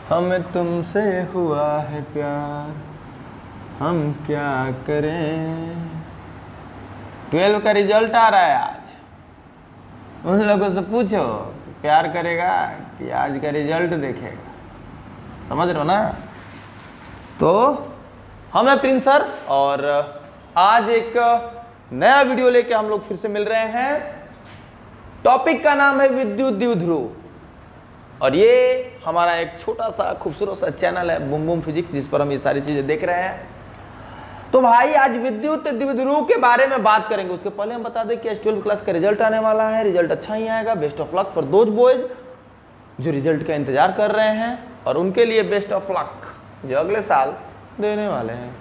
हमें तुमसे हुआ है प्यार, हम क्या करें। 12 का रिजल्ट आ रहा है आज। उन लोगों से पूछो प्यार करेगा कि आज का रिजल्ट देखेगा। समझ रहे हो ना। तो हम हैं प्रिंस सर और आज एक नया वीडियो लेके हम लोग फिर से मिल रहे हैं। टॉपिक का नाम है विद्युत द्विध्रुव और ये हमारा एक छोटा सा खूबसूरत सा चैनल है बूम बूम फिजिक्स, जिस पर हम ये सारी चीजें देख रहे हैं। तो भाई आज विद्युत द्विध्रुव के बारे में बात करेंगे। उसके पहले हम बता दें कि आज 12 क्लास का रिजल्ट आने वाला है। रिजल्ट अच्छा ही आएगा। Best of luck for those boys जो रिजल्ट का इंतजार कर रहे हैं और उनके लिए बेस्ट ऑफ लक जो अगले साल देने वाले हैं।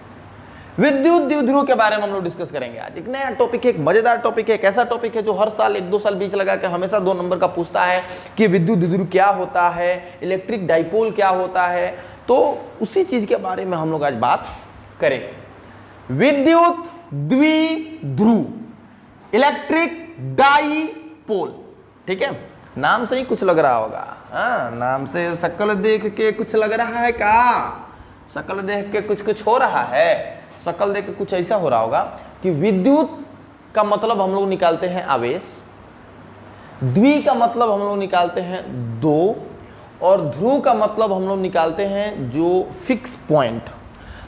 विद्युत द्विध्रुव के बारे में हम लोग डिस्कस करेंगे आज। एक नया टॉपिक है, एक मजेदार टॉपिक है, एक ऐसा टॉपिक है जो हर साल 1-2 साल बीच लगा के हमेशा 2 नंबर का पूछता है कि विद्युत द्विध्रुव क्या होता है, इलेक्ट्रिक डाइपोल क्या होता है। तो उसी चीज के बारे में हम लोग आज बात करेंगे। विद्युत द्विध्रुव, इलेक्ट्रिक डाइपोल। ठीक है, नाम से ही कुछ लग रहा होगा। हाँ, नाम से शक्ल देख के कुछ लग रहा है का, शक्ल देख के कुछ हो रहा है। शक्ल देख के कुछ ऐसा हो रहा होगा कि विद्युत का मतलब हम लोग निकालते हैं आवेश, द्वि का मतलब हम लोग निकालते हैं दो, और ध्रुव का मतलब हम लोग निकालते हैं जो फिक्स पॉइंट।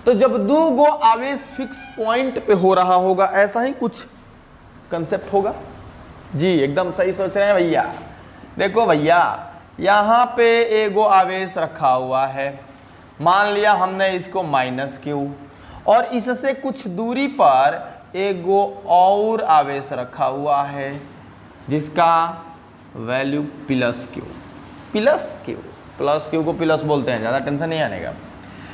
तो जब दो गो आवेश फिक्स पॉइंट पे हो रहा होगा ऐसा ही कुछ कंसेप्ट होगा। जी एकदम सही सोच रहे हैं भैया। देखो भैया, यहाँ पे एगो आवेश रखा हुआ है, मान लिया हमने इसको -q, और इससे कुछ दूरी पर एगो और आवेश रखा हुआ है जिसका वैल्यू +q। +q को प्लस बोलते हैं, ज़्यादा टेंशन नहीं आने का।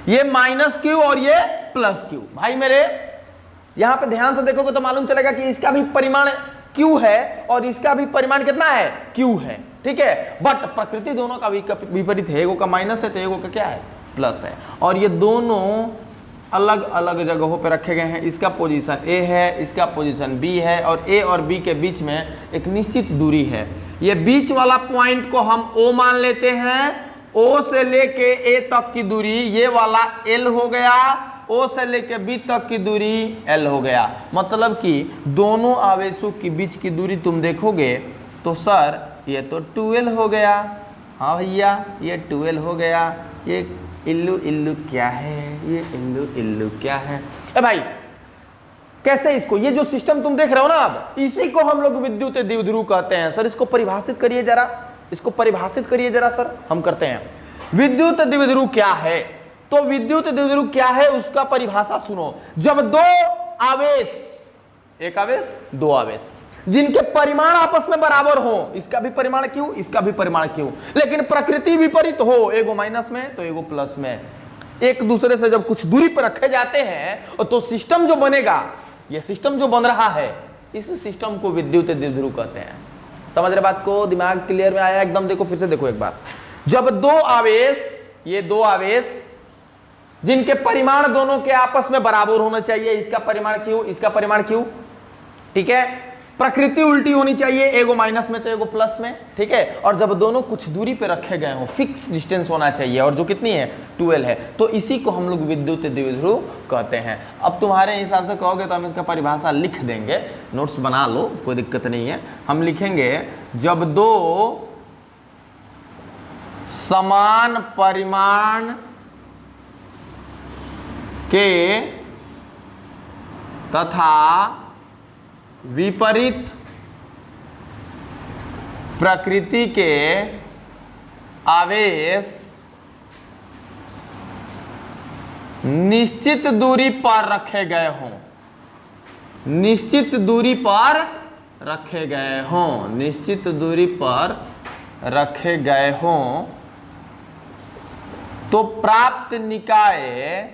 ये -q और ये +q। भाई मेरे यहाँ पे ध्यान से देखोगे तो मालूम चलेगा कि इसका भी परिमाण q है और इसका भी परिमाण कितना है, q है। ठीक है, बट प्रकृति दोनों का विपरीत है। एगो का माइनस है तो एगो का क्या है, प्लस है। और ये दोनों अलग अलग जगहों पे रखे गए हैं। इसका पोजीशन A है, इसका पोजीशन B है, और A और B के बीच में एक निश्चित दूरी है। ये बीच वाला पॉइंट को हम O मान लेते हैं। O से लेके A तक की दूरी ये वाला L हो गया, O से लेके B तक की दूरी L हो गया। मतलब कि दोनों आवेशों के बीच की दूरी तुम देखोगे तो सर ये तो 2L हो गया। हाँ भैया, ये 2L हो गया। ये इल्लू इल्लू क्या है, ये इल्लू इल्लू क्या है। ए भाई कैसे इसको, ये जो सिस्टम तुम देख रहे हो ना, अब इसी को हम लोग विद्युत द्विध्रुव कहते हैं। सर इसको परिभाषित करिए जरा, इसको परिभाषित करिए जरा सर। हम करते हैं, विद्युत द्विध्रुव क्या है। तो विद्युत द्विध्रुव क्या है उसका परिभाषा सुनो। जब दो आवेश, एक आवेश दो आवेश, जिनके परिमाण आपस में बराबर हो, इसका भी परिमाण क्यों, इसका भी परिमाण क्यों, लेकिन प्रकृति विपरीत हो, एगो माइनस में तो एगो प्लस में, एक दूसरे से जब कुछ दूरी पर रखे जाते हैं तो सिस्टम जो बनेगा, ये सिस्टम जो बन रहा है, इस सिस्टम को विद्युत द्विध्रुव कहते हैं। समझ रहे बात को, दिमाग क्लियर में आया एकदम। देखो फिर से देखो एक बार। जब दो आवेश, ये दो आवेश जिनके परिमाण दोनों के आपस में बराबर होना चाहिए, इसका परिमाण क्यों, इसका परिमाण क्यों, ठीक है, प्रकृति उल्टी होनी चाहिए, एगो माइनस में तो एगो प्लस में। ठीक है, और जब दोनों कुछ दूरी पे रखे गए हो, फिक्स डिस्टेंस होना चाहिए, और जो कितनी है 2L है, तो इसी को हम लोग विद्युत द्विध्रुव कहते हैं। अब तुम्हारे हिसाब से कहोगे तो हम इसका परिभाषा लिख देंगे, नोट्स बना लो, कोई दिक्कत नहीं है। हम लिखेंगे जब दो समान परिमाण के तथा विपरीत प्रकृति के आवेश निश्चित दूरी पर रखे गए हों, निश्चित दूरी पर रखे गए हों, निश्चित दूरी पर रखे गए हों, तो प्राप्त निकाय,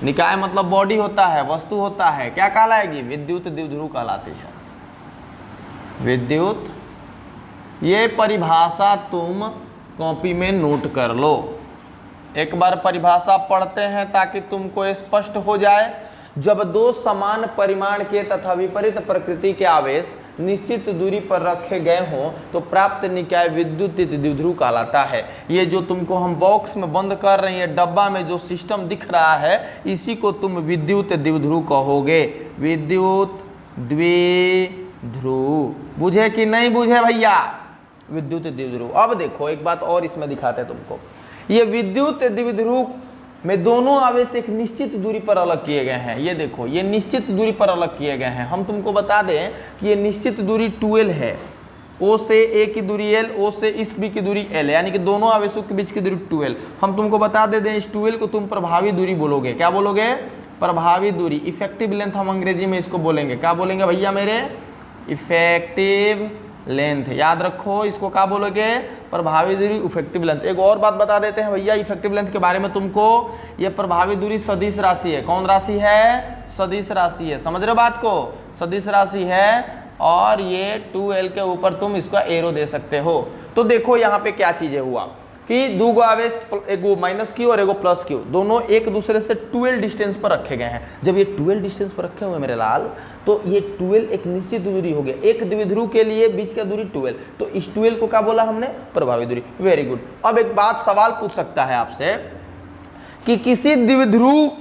निकाय मतलब बॉडी होता है, वस्तु होता है, क्या कहलाएगी, विद्युत द्विध्रुव कहलाती है। विद्युत, ये परिभाषा तुम कॉपी में नोट कर लो। एक बार परिभाषा पढ़ते हैं ताकि तुमको स्पष्ट हो जाए। जब दो समान परिमाण के तथा विपरीत प्रकृति के आवेश निश्चित दूरी पर रखे गए हों तो प्राप्त निकाय विद्युत द्विध्रुव कहलाता है। ये जो तुमको हम बॉक्स में बंद कर रहे हैं, डब्बा में जो सिस्टम दिख रहा है, इसी को तुम विद्युत द्विध्रुव कहोगे, विद्युत द्विध्रुव। बुझे कि नहीं बुझे भैया? विद्युत द्विध्रुव। अब देखो एक बात और इसमें दिखाते हैं तुमको, ये विद्युत द्विध्रुव में दोनों आवेश एक निश्चित दूरी पर अलग किए गए हैं। ये देखो, ये निश्चित दूरी पर अलग किए गए हैं। हम तुमको बता दें कि ये निश्चित दूरी 2l है, O से A की दूरी L, O से इस B की दूरी L, यानी कि दोनों आवेशों के बीच की दूरी 2l। हम तुमको बता दे दें, इस 2l को तुम प्रभावी दूरी बोलोगे। क्या बोलोगे? प्रभावी दूरी, इफेक्टिव लेंथ हम अंग्रेजी में इसको बोलेंगे। क्या बोलेंगे भैया मेरे? Effective length. याद रखो, इसको क्या बोलोगे? प्रभावी दूरी, इफेक्टिव लेंथ। एक और बात बता देते हैं भैया इफेक्टिव लेंथ के बारे में तुमको, ये प्रभावी दूरी सदिश राशि है। कौन राशि है? सदिश राशि है। समझ रहे हो बात को? सदिश राशि है, और ये 2l के ऊपर तुम इसका एरो दे सकते हो। तो देखो यहाँ पे क्या चीजें हुआ कि दो आवेश, एगो -q और एगो +q, दोनों एक दूसरे से 2l डिस्टेंस पर रखे गए हैं। जब ये 2l डिस्टेंस पर रखे हुए मेरे लाल, तो ये 2l एक निश्चित दूरी हो गया। एक द्विध्रुव के लिए बीच का दूरी 2l, तो इस 2l को क्या बोला हमने? प्रभावी दूरी। Very good. अब एक बात सवाल पूछ सकता है आपसे कि किसी द्विध्रुव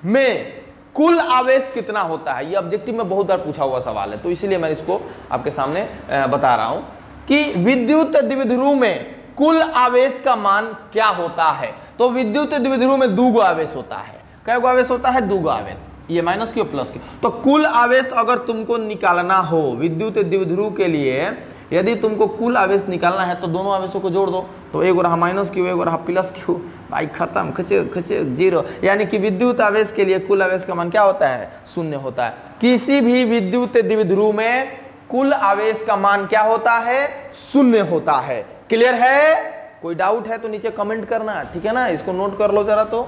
में कुल आवेश कितना होता है? ये ऑब्जेक्टिव में बहुत बार पूछा हुआ सवाल है, तो इसीलिए मैं इसको आपके सामने बता रहा हूं कि विद्युत द्विध्रुव में कुल आवेश का मान क्या होता है। तो विद्युत द्विध्रुव में 2 आवेश होता है। क्या आवेश होता है? 2 आवेश, ये -q +q। तो कुल आवेश अगर तुमको निकालना हो विद्युत द्विध्रुव के लिए, यदि तुमको कुल आवेश निकालना है तो दोनों आवेशों को जोड़ दो, तो एक रहा -q, एक रहा +q, भाई खत्म, खचे 0। यानी कि विद्युत आवेश के लिए कुल आवेश का मान क्या होता है? 0 होता है। किसी भी विद्युत द्विध्रुव में कुल आवेश का मान क्या होता है? 0 होता है। क्लियर है? कोई डाउट है तो नीचे कमेंट करना, ठीक है ना? इसको नोट कर लो जरा। तो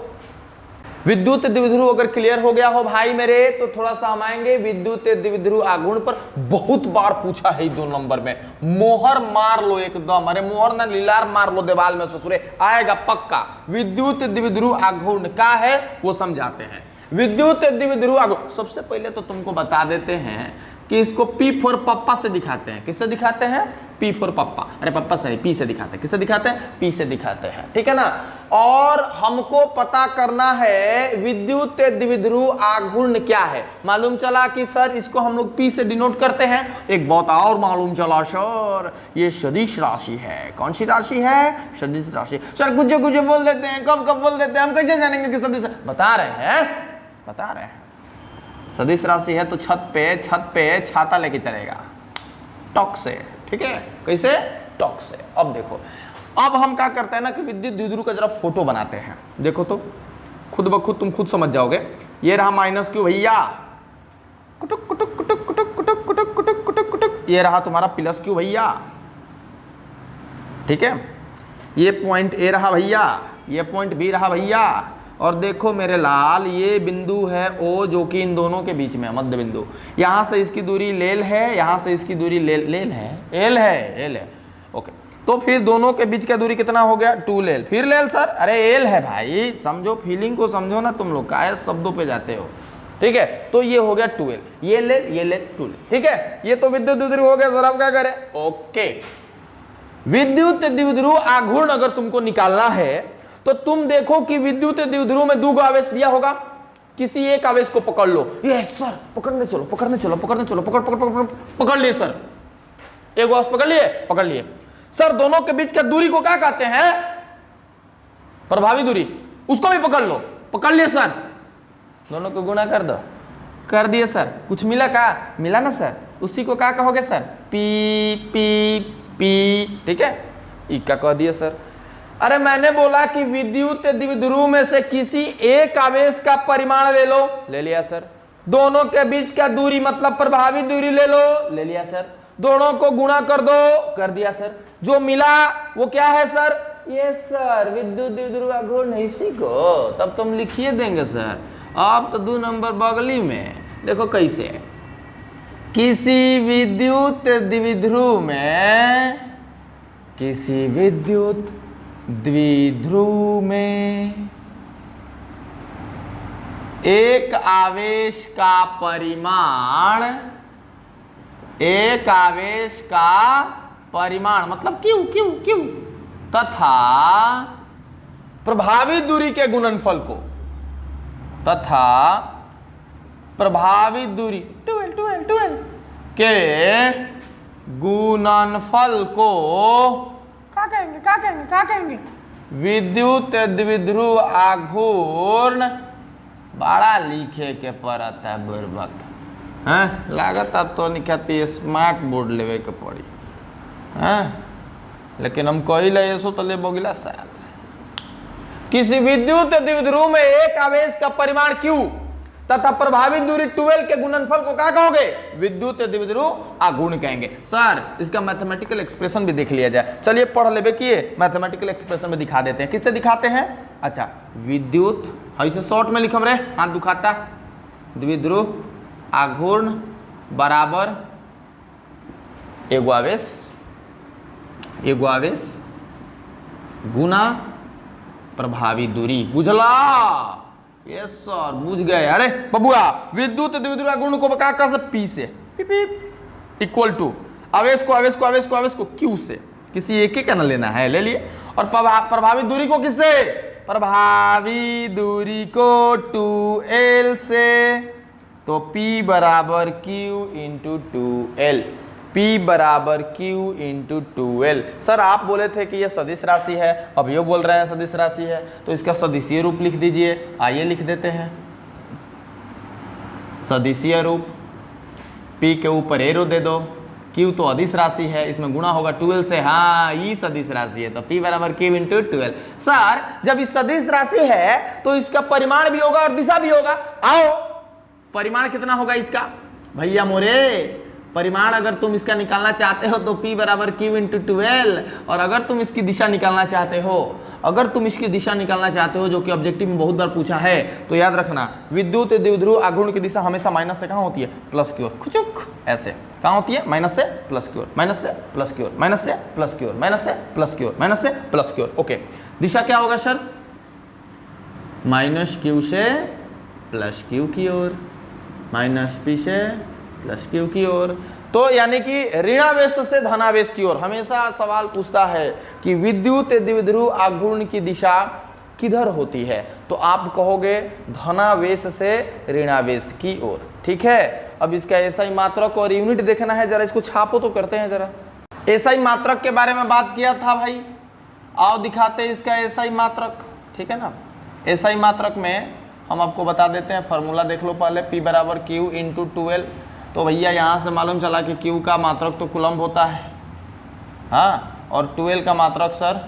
विद्युत द्विध्रुव अगर क्लियर हो गया हो भाई मेरे, तो थोड़ा सा हम आएंगे विद्युत द्विध्रुव आघूर्ण पर। बहुत बार पूछा है 2 नंबर में, मोहर मार लो एकदम। अरे मोहर ना, लीलार मार लो दीवाल में, ससुरे आएगा पक्का। विद्युत द्विध्रुव आघूर्ण क्या है वो समझाते हैं। विद्युत द्विध्रुव आघूर्ण, सबसे पहले तो तुमको बता देते हैं कि इसको P फॉर पप्पा से दिखाते हैं। किससे दिखाते हैं? P फॉर पप्पा। अरे पप्पा से नहीं, P से दिखाते हैं। किससे दिखाते हैं? P से दिखाते हैं, ठीक है ना? और हमको पता करना है विद्युत द्विध्रुव आघूर्ण क्या है। मालूम चला कि सर इसको हम लोग P से डिनोट करते हैं। एक बात और मालूम चला सर, ये सदिश राशि है। कौन सी राशि है? सदिश राशि। सर कुछ बोल देते हैं, कब बोल देते हैं, हम कैसे जानेंगे कि सदिश? बता रहे हैं सदिश राशि है तो छत पे छाता लेके चलेगा, टॉक से, ठीक है? कैसे? टॉक से। अब देखो, अब हम क्या करते हैं ना कि विद्युत द्विध्रुव का जरा फोटो बनाते हैं। देखो तो खुद ब खुद तुम खुद समझ जाओगे। ये रहा -q भैया, कुटुक कुटुक कुटुक कुटुक कुटुक कुटुक कुटुक कुटुक कुटुक। ये रहा तुम्हारा +q भैया, ठीक है? ये पॉइंट A रहा भैया, ये पॉइंट B रहा भैया। और देखो मेरे लाल, ये बिंदु है O, जो कि इन दोनों के बीच में है, मध्य बिंदु। यहाँ से इसकी दूरी लेल है, यहाँ से इसकी दूरी लेल है, एल है। ओके, तो फिर दोनों के बीच का दूरी कितना हो गया? 2l। फिर लेल सर, अरे एल है भाई, समझो, फीलिंग को समझो ना तुम लोग, काहे शब्दों पे जाते हो, ठीक है? तो ये हो गया 2l, ये लेल 2l, ठीक है? ये तो विद्युत द्विध्रुव हो गया। सर अब क्या करें? ओके, विद्युत द्विध्रुव आघूर्ण अगर तुमको निकालना है तो तुम देखो कि विद्युत द्विध्रुव में 2 आवेश दिया होगा। किसी एक आवेश को पकड़ लो। यस सर, पकड़ लिए सर, एक आवेश पकड़ लिए सर। दोनों के बीच का दूरी को क्या कहते हैं? प्रभावी दूरी। उसको भी पकड़ लिए सर, दोनों को गुणा कर दिए सर। कुछ मिला? का मिला ना सर, उसी को क्या कहोगे सर? पी, ठीक है? ई क्या कह दिए सर? अरे मैंने बोला कि विद्युत द्विध्रुव में से किसी एक आवेश का परिमाण ले लिया सर। दोनों के बीच का दूरी मतलब प्रभावी दूरी ले लिया सर। दोनों को गुणा कर दिया सर। जो मिला वो क्या है सर? ये सर विद्युत द्विध्रुव आघूर्ण, इसी को तब तुम लिखिए देंगे सर। अब तो 2 नंबर बगली में देखो कैसे। किसी विद्युत द्विध्रुव में एक आवेश का परिमाण एक आवेश का परिमाण मतलब क्यू क्यू क्यू तथा प्रभावित दूरी के गुणनफल को तथा प्रभावित दूरी 12 के गुणनफल को क्या कहेंगे विद्युत द्विध्रुव आघूर्ण बड़ा लिखे के पड़त है बुर्बक हैं लागत अब तो निकती स्मार्ट बोर्ड लेवे के पड़ी हैं लेकिन हम कही ले सो तो ले बोगिला साल किसी विद्युत द्विध्रुव में एक आवेश का परिमाण Q तथा प्रभावित दूरी 12 के गुणनफल को क्या कहोगे विद्युत द्विध्रुव आघूर्ण कहेंगे। सर इसका मैथमेटिकल एक्सप्रेशन भी देख लिया जाए। चलिए पढ़ लेबे किए मैथमेटिकल एक्सप्रेशन में दिखा देते हैं। किससे दिखाते हैं? अच्छा विद्युत ऐसे शॉर्ट में लिखम रे हाथ दुखाता द्विध्रुव आघूर्ण बराबर एगो आवेश गुना प्रभावी दूरी। बुझला? यस सर बुझ गए। अरे बबुआ विद्युत द्विध्रुव आघूर्ण को क्या कर सकते पी से इक्वल टू आवेश को क्यू से किसी एक ही का ना लेना है ले लिए और प्रभावित दूरी को किससे प्रभावी दूरी को 2L से तो P बराबर Q इंटू 2L P बराबर Q इंटू 2L। सर आप बोले थे कि यह सदिश राशि है अब ये बोल रहे हैं सदिश राशि है तो इसका सदिशीय रूप लिख दीजिए। आइए लिख देते हैं सदिशीय रूप P के ऊपर एरो दे दो Q तो अदिश राशि है इसमें गुणा होगा 2L से। हाँ ये सदिश राशि है तो P बराबर Q इंटू 2L। सर जब इस सदिश राशि है तो इसका परिमाण भी होगा और दिशा भी होगा। आओ परिमाण कितना होगा इसका भैया मोरे परिमाण अगर तुम इसका निकालना चाहते हो तो P बराबर Q इंटू 2L और अगर तुम इसकी दिशा निकालना चाहते हो जो कि ऑब्जेक्टिव में बहुत बार पूछा है तो याद रखना विद्युत द्विध्रुव आघूर्ण की दिशा हमेशा माइनस से कहाँ होती है प्लस की ओर। खुचुक ऐसे कहाँ होती है माइनस से प्लस की ओर माइनस से प्लस की ओर माइनस से प्लस की ओर माइनस से प्लस की ओर माइनस से प्लस की ओर। ओके दिशा क्या होगा सर माइनस Q से प्लस Q की ओर माइनस P से प्लस Q की ओर। तो यानी कि ऋणावेश से धनावेश की ओर। हमेशा सवाल पूछता है कि विद्युत द्विध्रुव आघूर्ण की दिशा किधर होती है तो आप कहोगे धनावेश से ऋणावेश की ओर। ठीक है अब इसका एसआई मात्रक और यूनिट देखना है जरा इसको छापो तो करते हैं जरा। एसआई मात्रक के बारे में बात किया था भाई आओ दिखाते हैं इसका एसआई मात्रक। ठीक है ना एसआई मात्रक में हम आपको बता देते हैं फॉर्मूला देख लो पहले P बराबर Q इंटू 2L। तो भैया यहाँ से मालूम चला कि Q का मात्रक तो कूलम्ब होता है हाँ और 2L का मात्रक सर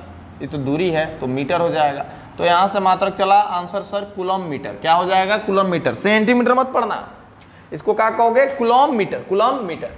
ये तो दूरी है तो मीटर हो जाएगा। तो यहाँ से मात्रक चला आंसर सर कूलम्ब मीटर। क्या हो जाएगा कूलम्ब मीटर। सेंटीमीटर मत पढ़ना इसको क्या कहोगे कूलम्ब मीटर।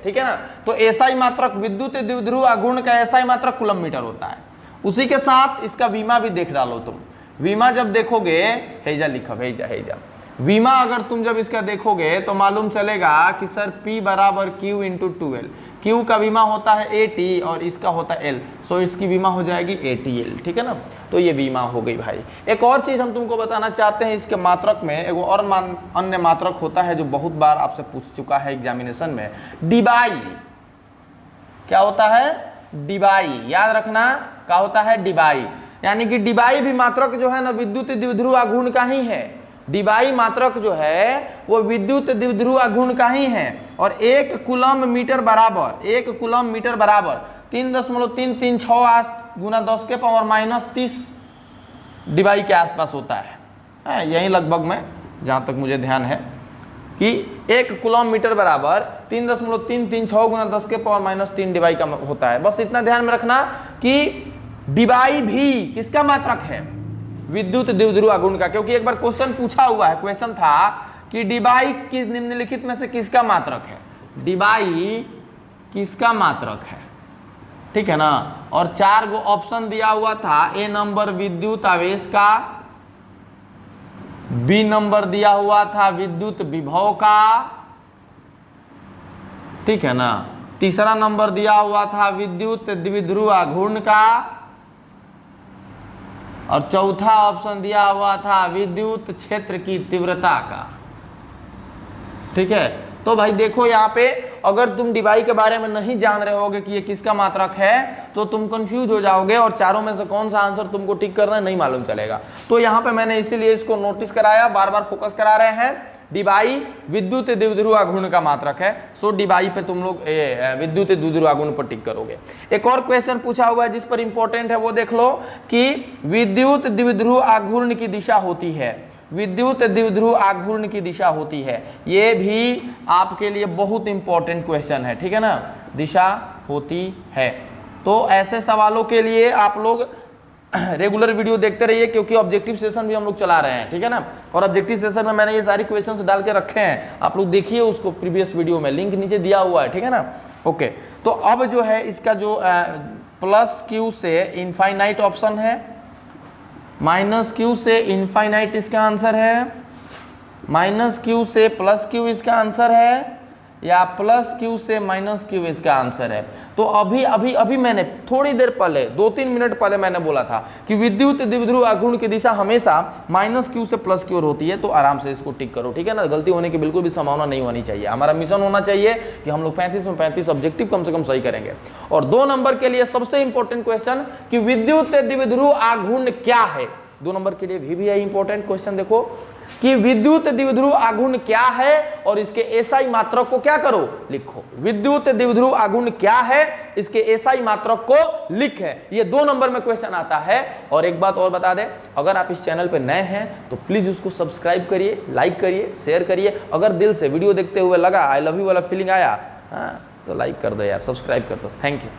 ठीक है ना तो एसआई मात्रक विद्युत द्विध्रुव आघूर्ण का एसआई मात्रक कूलम्ब मीटर होता है। उसी के साथ इसका बीमा भी देख डालो तुम। बीमा जब देखोगे हेजा लिखो हेजा बीमा अगर तुम जब इसका देखोगे तो मालूम चलेगा कि सर P बराबर Q इंटू 2L। Q का बीमा होता है AT और इसका होता है L सो इसकी बीमा हो जाएगी ATL। ठीक है ना तो ये बीमा हो गई भाई। एक और चीज़ हम तुमको बताना चाहते हैं इसके मात्रक में एक और अन्य मात्रक होता है जो बहुत बार आपसे पूछ चुका है एग्जामिनेशन में डिबाई। क्या होता है डिबाई याद रखना क्या होता है डिबाई यानी कि डिबाई भी मात्रक जो है ना विद्युत द्विध्रुव आघूर्ण का ही है। डिबाई मात्रक जो है वो विद्युत द्विध्रुव आघूर्ण का ही है और 1 कूलम्ब मीटर बराबर 3.336 गुना 10 के पावर माइनस 30 डिबाई के आसपास होता है। यही लगभग में जहाँ तक मुझे ध्यान है कि 1 कूलम्ब मीटर बराबर 3.336 गुना 10 के पावर माइनस 3 डिबाई का होता है। बस इतना ध्यान में रखना कि डिबाई भी किसका मात्रक है विद्युत द्विध्रुव आघूर्ण का। क्योंकि एक बार क्वेश्चन पूछा हुआ है क्वेश्चन था कि डिबाई की निम्नलिखित में से किसका मात्रक है डिबाई किसका मात्रक है। ठीक है ना और 4 गो ऑप्शन दिया हुआ था। ए नंबर विद्युत आवेश का बी नंबर दिया हुआ था विद्युत विभव का। ठीक है ना तीसरा नंबर दिया हुआ था विद्युत द्विध्रुव आघूर्ण का और चौथा ऑप्शन दिया हुआ था विद्युत क्षेत्र की तीव्रता का। ठीक है तो भाई देखो यहाँ पे अगर तुम डिवाई के बारे में नहीं जान रहे होगे कि ये किसका मात्रक है तो तुम कंफ्यूज हो जाओगे और चारों में से कौन सा आंसर तुमको टिक करना है नहीं मालूम चलेगा। तो यहाँ पे मैंने इसीलिए इसको नोटिस कराया, बार बार फोकस करा रहे हैं। डिबाई विद्युत द्विध्रुव आघूर्ण का मात्रक है, सो डिबाई पे तुम लोग विद्युत द्विध्रुव आघूर्ण पर टिक करोगे। एक और क्वेश्चन पूछा हुआ है जिस पर इंपॉर्टेंट है वो देख लो कि विद्युत द्विध्रुव आघूर्ण की दिशा होती है, विद्युत द्विध्रुव आघूर्ण की दिशा होती है, ये भी आपके लिए बहुत इंपॉर्टेंट क्वेश्चन है, ठीक है ना, दिशा होती है। तो ऐसे सवालों के लिए आप लोग रेगुलर वीडियो देखते रहिए क्योंकि ऑब्जेक्टिव सेशन भी हम लोग चला रहे हैं, ठीक है ना। और ऑब्जेक्टिव सेशन में मैंने ये सारी क्वेश्चंस डाल के रखे हैं, आप लोग देखिए उसको प्रीवियस वीडियो में, लिंक नीचे दिया हुआ है, ठीक है ना। ओके, तो अब जो है इसका जो प्लस क्यू से इनफाइनाइट ऑप्शन है, माइनस क्यू से इनफाइनाइट इसका आंसर है, माइनस क्यू से प्लस क्यू इसका आंसर है, या प्लस क्यू से माइनस क्यू इसका आंसर है। तो अभी अभी अभी मैंने थोड़ी देर पहले 2-3 मिनट पहले मैंने बोला था कि विद्युत द्विध्रुव आघूर्ण की दिशा हमेशा माइनस क्यू से प्लस क्यू होती है, तो आराम से इसको टिक करो, ठीक है ना। गलती होने की बिल्कुल भी संभावना नहीं होनी चाहिए। हमारा मिशन होना चाहिए कि हम लोग 35 में 35 ऑब्जेक्टिव कम से कम सही करेंगे। और 2 नंबर के लिए सबसे इंपॉर्टेंट क्वेश्चन कि विद्युत द्विध्रुव आघूर्ण क्या है, 2 नंबर के लिए भी है इंपॉर्टेंट क्वेश्चन। देखो कि विद्युत द्विध्रुव आघूर्ण क्या है और इसके एसआई मात्रक को क्या करो, लिखो। विद्युत द्विध्रुव आघूर्ण क्या है, इसके एसआई मात्रक को लिख है, ये 2 नंबर में क्वेश्चन आता है। और एक बात और बता दें, अगर आप इस चैनल पे नए हैं तो प्लीज उसको सब्सक्राइब करिए, लाइक करिए, शेयर करिए। अगर दिल से वीडियो देखते हुए लगा आई लव यू वाला फीलिंग आया, हाँ, तो लाइक कर दो यार, सब्सक्राइब कर दो। Thank you.